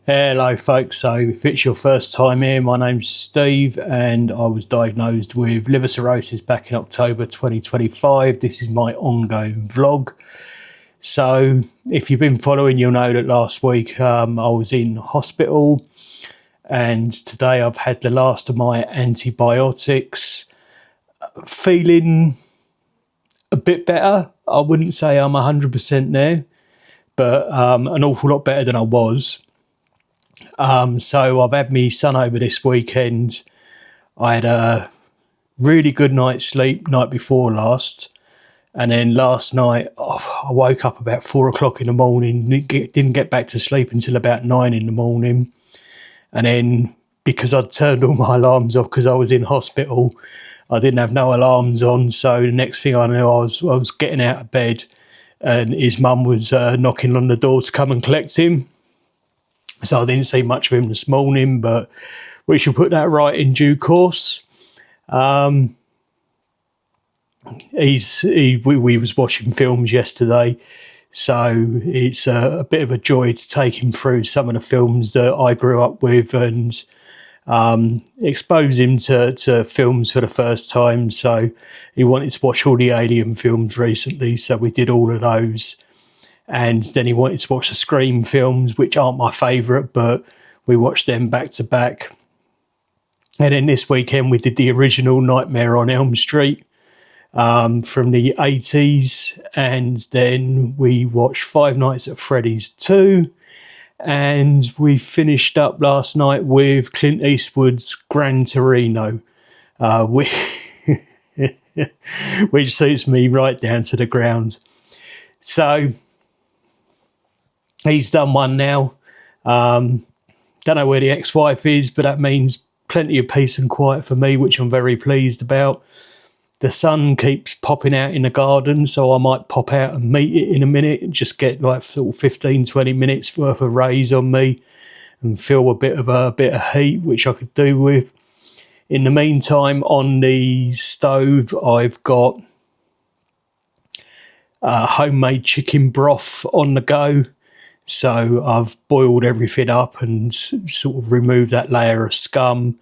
Hello folks, so if it's your first time here, my name's Steve and I was diagnosed with liver cirrhosis back in October 2025. This is my ongoing vlog. So if you've been following, you'll know that last week I was in hospital and today I've had the last of my antibiotics. Feeling a bit better. I wouldn't say I'm 100% there, but an awful lot better than I was. So I've had my son over this weekend. I had a really good night's sleep night before last. And then last night, I woke up about 4 o'clock in the morning, didn't get back to sleep until about 9 in the morning. And then because I'd turned all my alarms off because I was in hospital, I didn't have no alarms on. So the next thing I knew, I was getting out of bed and his mum was knocking on the door to come and collect him. So I didn't see much of him this morning, but we shall put that right in due course. We was watching films yesterday, so it's a bit of a joy to take him through some of the films that I grew up with and expose him to films for the first time. So he wanted to watch all the Alien films recently, so we did all of those. And then he wanted to watch the Scream films, which aren't my favourite, but we watched them back to back. And then this weekend we did the original Nightmare on Elm Street from the 80s. And then we watched Five Nights at Freddy's 2. And we finished up last night with Clint Eastwood's Gran Torino, which suits me right down to the ground. So he's done one now. Don't know where the ex-wife is, but that means plenty of peace and quiet for me, which I'm very pleased about. The sun keeps popping out in the garden, so I might pop out and meet it in a minute and just get like sort of 15, 20 minutes worth of rays on me and feel a bit of heat, which I could do with. In the meantime, on the stove, I've got homemade chicken broth on the go. So I've boiled everything up and sort of removed that layer of scum.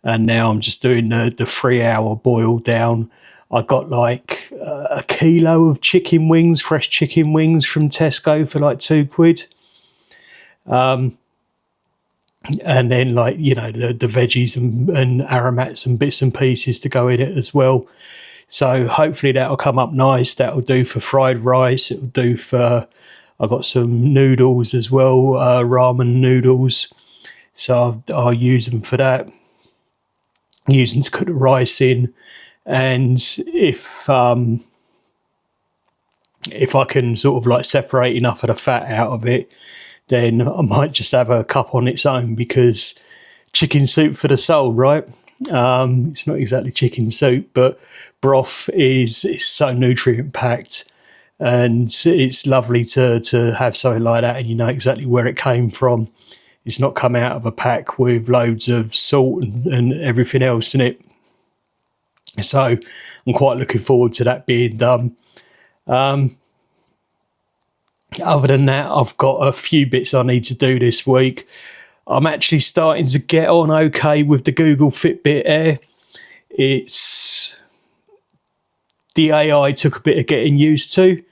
And now I'm just doing the 3-hour boil down. I got like a kilo of chicken wings, fresh chicken wings from Tesco for like £2. And then like, you know, the veggies and aromats and bits and pieces to go in it as well. So hopefully that'll come up nice. That'll do for fried rice. It'll do for... I've got some noodles as well, ramen noodles. So I'll use them for that. Use them to cook the rice in. And if I can sort of like separate enough of the fat out of it, then I might just have a cup on its own, because chicken soup for the soul, right? It's not exactly chicken soup, but broth is so nutrient packed. And it's lovely to have something like that and you know exactly where it came from. It's not come out of a pack with loads of salt and everything else in it. So I'm quite looking forward to that being done. Other than that, I've got a few bits I need to do this week. I'm actually starting to get on okay with the Google Fitbit Air. The AI took a bit of getting used to,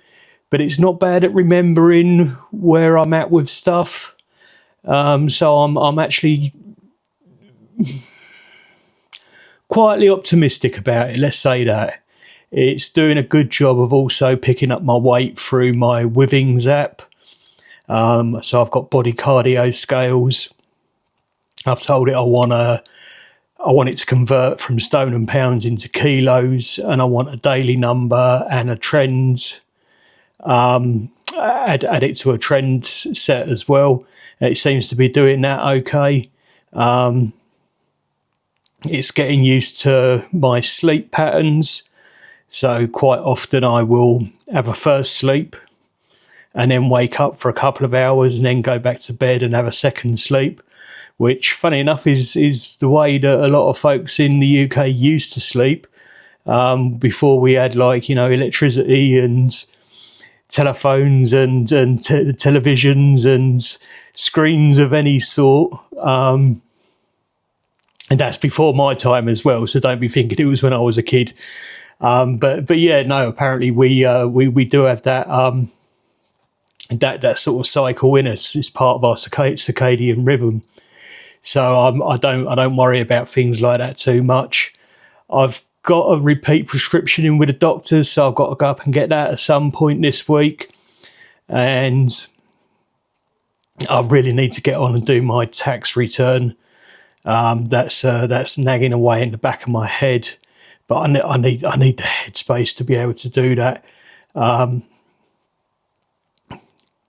but it's not bad at remembering where I'm at with stuff. So I'm actually quietly optimistic about it, let's say that. It's doing a good job of also picking up my weight through my Withings app. So I've got body cardio scales. I've told it I want it to convert from stone and pounds into kilos, and I want a daily number and a trend. Add it to a trend set as well. It seems to be doing that okay. It's getting used to my sleep patterns. So quite often I will have a first sleep and then wake up for a couple of hours and then go back to bed and have a second sleep, which funny enough is the way that a lot of folks in the UK used to sleep before we had, like, you know, electricity and telephones and televisions and screens of any sort. And that's before my time as well, so don't be thinking it was when I was a kid. But yeah, no. Apparently, we do have that that sort of cycle in us. It's part of our circadian rhythm. So I don't worry about things like that too much. I've got a repeat prescription in with the doctors, so I've got to go up and get that at some point this week. And I really need to get on and do my tax return. That's nagging away in the back of my head, but I need the headspace to be able to do that.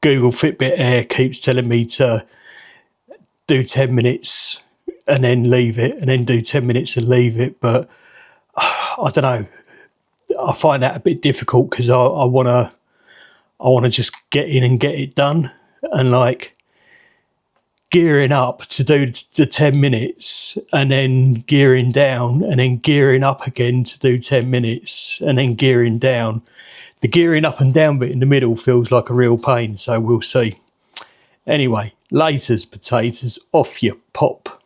Google Fitbit Air keeps telling me to do 10 minutes and then leave it, and then do 10 minutes and leave it, but I don't know. I find that a bit difficult because I want to just get in and get it done, and like gearing up to do the 10 minutes and then gearing down and then gearing up again to do 10 minutes and then gearing down. The gearing up and down bit in the middle feels like a real pain, so we'll see. Anyway, laters, potatoes, off you pop.